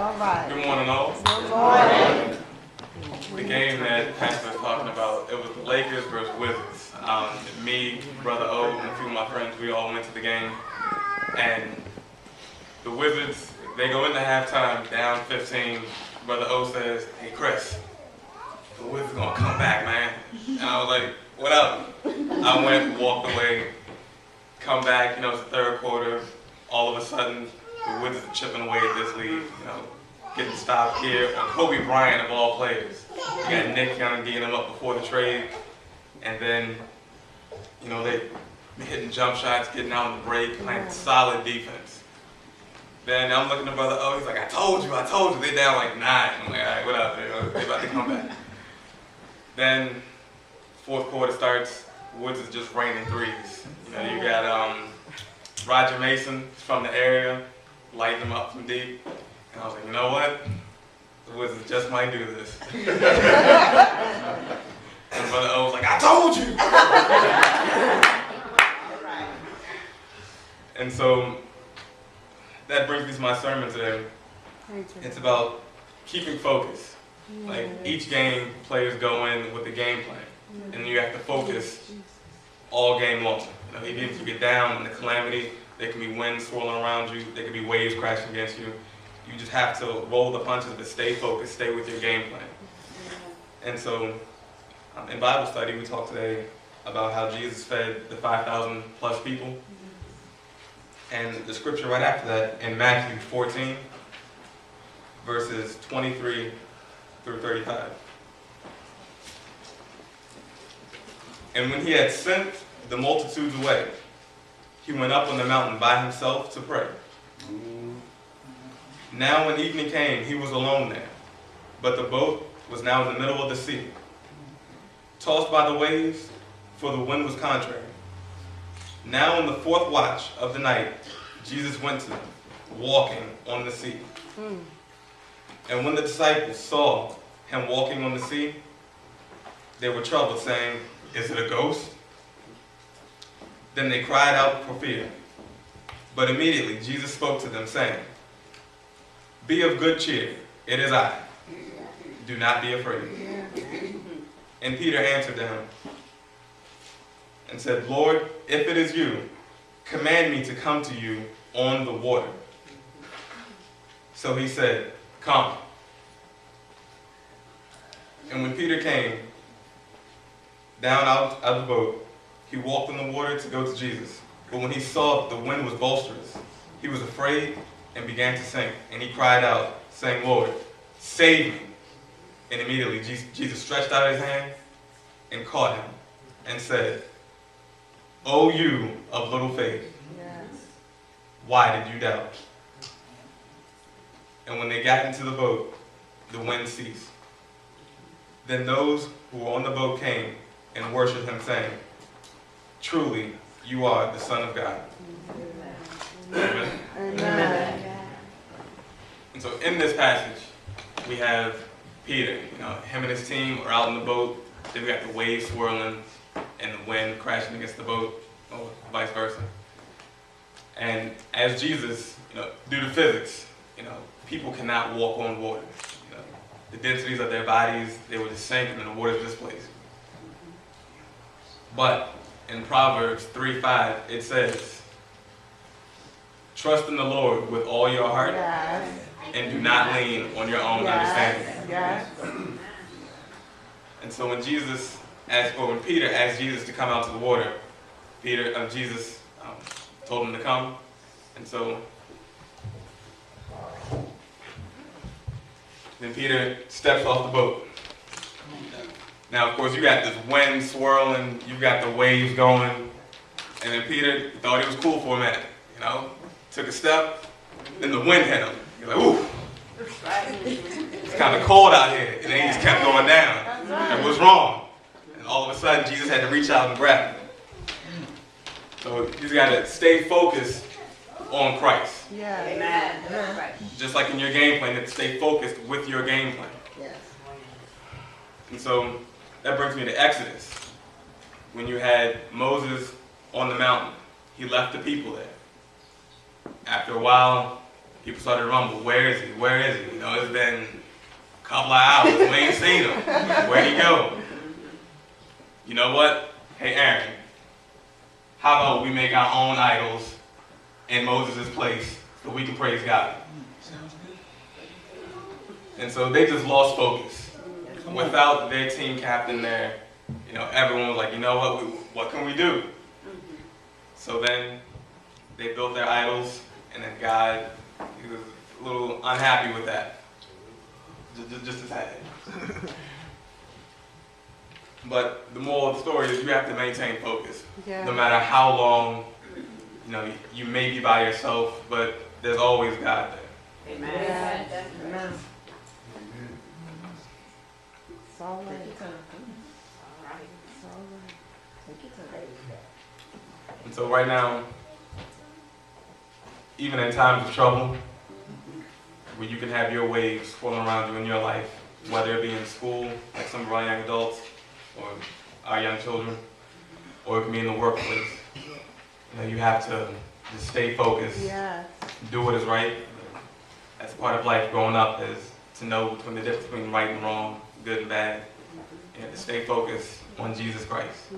All right. Good morning, all. Good morning. The game that Pastor was talking about, it was the Lakers versus Wizards. Me, Brother O, and a few of my friends, we all went to the game. And the Wizards, they go into halftime down 15. Brother O says, "Hey, Chris, the Wizards gonna come back, man." And I was like, "What up?" I went, walked away, come back, it's the third quarter. All of a sudden, the Wizards are chipping away at this lead, getting stopped here on Kobe Bryant of all players. You got Nick Young getting him up before the trade, and then, they hitting jump shots, getting out on the break, playing solid defense. Then I'm looking at Brother O, he's like, I told you. They're down like 9. I'm like, all right, what up? They're about to come back. Then, fourth quarter starts, Woods is just raining threes. You got Roger Mason from the area, lighting them up from deep. And I was like, you know what? The Wizards just might do this. And Brother O was like, I told you! And so, that brings me to my sermon today. It's about keeping focus. Like, each game, players go in with a game plan. And you have to focus all game long. Even if you get down in the calamity, there can be winds swirling around you, there can be waves crashing against you. You just have to roll the punches, but stay focused, stay with your game plan. And so, in Bible study, we talked today about how Jesus fed the 5,000 plus people. And the scripture right after that, in Matthew 14, verses 23 through 35. And when he had sent the multitudes away, he went up on the mountain by himself to pray. Now when evening came, he was alone there, but the boat was now in the middle of the sea, tossed by the waves, for the wind was contrary. Now in the fourth watch of the night, Jesus went to them, walking on the sea. And when the disciples saw him walking on the sea, they were troubled, saying, "Is it a ghost?" Then they cried out for fear. But immediately Jesus spoke to them, saying, "Be of good cheer, it is I. Do not be afraid." And Peter answered to him and said, "Lord, if it is you, command me to come to you on the water." So he said, "Come." And when Peter came down out of the boat, he walked on the water to go to Jesus. But when he saw the wind was boisterous, he was afraid and began to sink. And he cried out, saying, "Lord, save me." And immediately Jesus stretched out his hand and caught him and said, "O you of little faith, why did you doubt?" And when they got into the boat, the wind ceased. Then those who were on the boat came and worshipped him, saying, "Truly, you are the Son of God." Amen. Amen. And so in this passage, we have Peter. Him and his team are out in the boat. Then we got the waves swirling and the wind crashing against the boat, or vice versa. And as Jesus, due to physics, people cannot walk on water. The densities of their bodies, they would just sink and then the water is displaced. But in Proverbs 3:5, it says, "Trust in the Lord with all your heart, and do not lean on your own understanding." Yes. And so when when Peter asked Jesus to come out to the water, Jesus told him to come. And so then Peter steps off the boat. Now, of course, you got this wind swirling, you got the waves going, and then Peter thought he was cool for a minute, took a step, then the wind hit him. He's like, "Ooh, it's kind of cold out here," and then he just kept going down. And what's wrong? And all of a sudden, Jesus had to reach out and grab him. So you got to stay focused on Christ. Yeah. Amen. Just like in your game plan, you have to stay focused with your game plan. Yes. And so that brings me to Exodus. When you had Moses on the mountain, he left the people there. After a while, people started to rumble, where is he? Where is he? You know, it's been a couple of hours, we ain't seen him. Where'd he go? You know what? Hey Aaron, how about we make our own idols in Moses' place so we can praise God? And so they just lost focus. Without their team captain there, you know, everyone was like, you know what can we do? So then they built their idols, and then God, he was a little unhappy with that. Just a tad. But the moral of the story is you have to maintain focus. Yeah. No matter how long, you know, you may be by yourself, but there's always God there. Amen. Yes. Amen. It's all right. It's all right. Take your time. And so right now, even in times of trouble, where you can have your waves swirling around you in your life, whether it be in school, like some of our young adults, or our young children, or it can be in the workplace. You know, you have to just stay focused, Yes. do what is right. That's part of life growing up, is to know between the difference between right and wrong, good and bad. You have to stay focused on Jesus Christ.